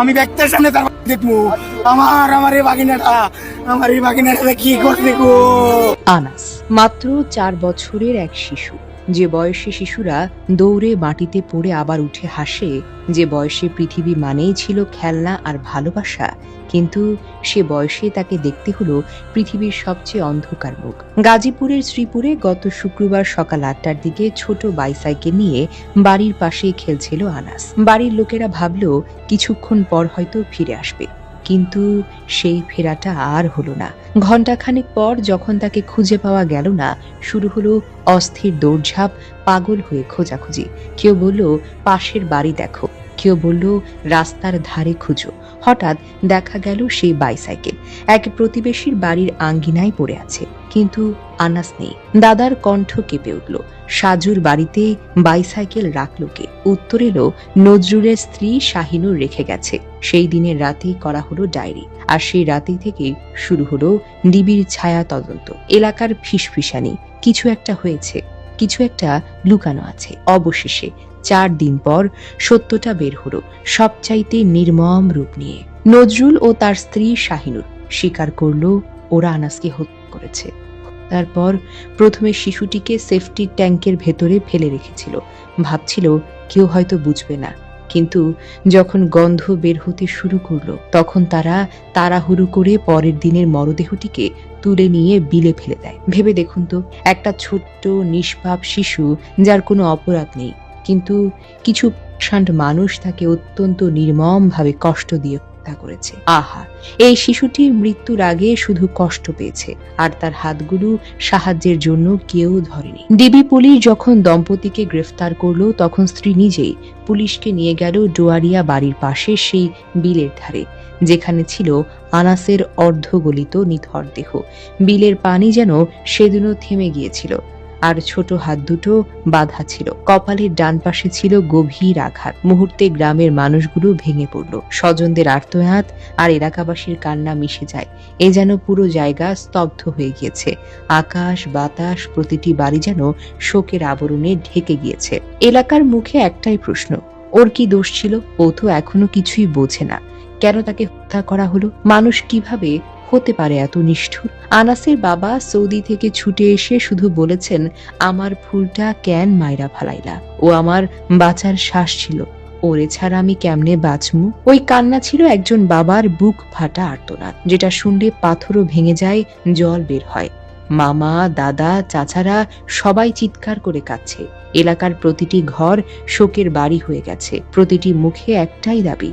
আমি ব্যক্তির সামনে তার দেখবো আমার এই বাগিনাটা কি করতে গো। আনাস মাত্র 4 বছরের এক শিশু, যে বয়সে শিশুরা দৌড়ে মাটিতে পড়ে আবার উঠে হাসে, যে বয়সে পৃথিবী মানেই ছিল খেলনা আর ভালোবাসা, কিন্তু সে বয়সে তাকে দেখতে হলো পৃথিবীর সবচেয়ে অন্ধকার মুখ। গাজীপুরের শ্রীপুরে গত শুক্রবার সকাল 8টার দিকে ছোট বাইসাইকেল নিয়ে বাড়ির পাশে খেলছিল আনাস। বাড়ির লোকেরা ভাবল কিছুক্ষণ পর হয়তো ফিরে আসবে, কিন্তু সেই ফেরাটা আর হলো না। ঘণ্টাখানেক পর যখন তাকে খুঁজে পাওয়া গেল না, শুরু হলো অস্থির দৌড়ঝাঁপ, পাগল হয়ে খোঁজাখুঁজি। কেউ বলল পাশের বাড়ি দেখো, কেউ বলল রাস্তার ধারে খুঁজো। হঠাৎ দেখা গেল সেই বাইসাইকেল এক প্রতিবেশীর বাড়ির আঙ্গিনায় পড়ে আছে, কিন্তু আনাস নেই। দাদার কণ্ঠ কেঁপে উঠল, সাজুর বাড়িতে বাইসাইকেল রাখলো কে? উত্তর এলো, নজরুলের স্ত্রী শাহিনুর রেখে গেছে। সেই দিনের রাতেই করা হলো ডায়েরি, আর সেই রাতেই থেকে শুরু হলো নিবিড় ছায়া তদন্ত। এলাকার ফিসফিসানি, কিছু একটা হয়েছে, কিছু একটা লুকানো আছে। অবশেষে 4 দিন পর সত্যটা বের হলো, সবচাইতে নির্মম রূপ নিয়ে। নজরুল ও তার স্ত্রী শাহিনুর স্বীকার করলো ওরা আনাসকে হত্যা করেছে। তারপর প্রথমে শিশুটিকে সেফটি ট্যাঙ্কের ভেতরে ফেলে রেখেছিল, ভাবছিল কেউ হয়তো বুঝবে না। কিন্তু যখন গন্ধ বের হতে শুরু করলো, তখন তারা তাড়াহুড়ো করে পরের দিনের মরদেহটিকে তুলে নিয়ে বিলে ফেলে দেয়। ভেবে দেখুন তো, একটা ছোট্ট নিষ্পাপ শিশু যার কোনো অপরাধ নেই, কিন্তু কিছু শান্ত মানুষ তাকে অত্যন্ত নির্মমভাবে কষ্ট দিয়ে হত্যা করেছে। আহা, এই শিশুটি মৃত্যুর আগে শুধু কষ্ট পেয়েছে, আর তার হাতগুলো সাহায্যের জন্য কেউ ধরেনি। ডিবি পুলিশ যখন দম্পতিকে গ্রেফতার করলো, তখন স্ত্রী নিজেই পুলিশকে নিয়ে গেল ডোয়ারিয়া বাড়ির পাশে সেই বিলের ধারে, যেখানে ছিল আনাসের অর্ধগলিত নিথর দেহ। বিলের পানি যেন সেদিনও থেমে গিয়েছিল, আর ছোট হাত দুটো বাঁধা ছিল। কপালের ডান পাশে ছিল গভীর আঘাত। মুহূর্তে গ্রামের মানুষগুলো ভেঙে পড়ল। স্বজনদের আর্তনাদ আর এলাকাবাসীর কান্না মিশে যায়। এ যেন পুরো জায়গা স্তব্ধ হয়ে গিয়েছে। আকাশ বাতাস, প্রতিটি বাড়ি যেন শোকের আবরণে ঢেকে গিয়েছে। এলাকার মুখে একটাই প্রশ্ন, ওর কি দোষ ছিল? ও তো এখনো কিছুই বোঝে না। কেন তাকে হত্যা করা হলো? মানুষ কিভাবে হতে পারে এত নিষ্ঠুর? আনাসের বাবা সৌদি থেকে ছুটে এসে শুধু বলেছেন, আমার ফুলটা কেন মাইরা ফালাইলা? ও আমার বাঁচার শ্বাস ছিল, ওরে ছাড়া আমি কেমনে বাঁচমু? ওই কান্না ছিল একজন বাবার বুক ফাটা আর্তনাদ, যেটা শুনলে পাথরও ভেঙে যায়, জল বের হয়। মামা, দাদা, চাচারা সবাই চিৎকার করে কাঁদছে। এলাকার প্রতিটি ঘর শোকের বাড়ি হয়ে গেছে। প্রতিটি মুখে একটাই দাবি,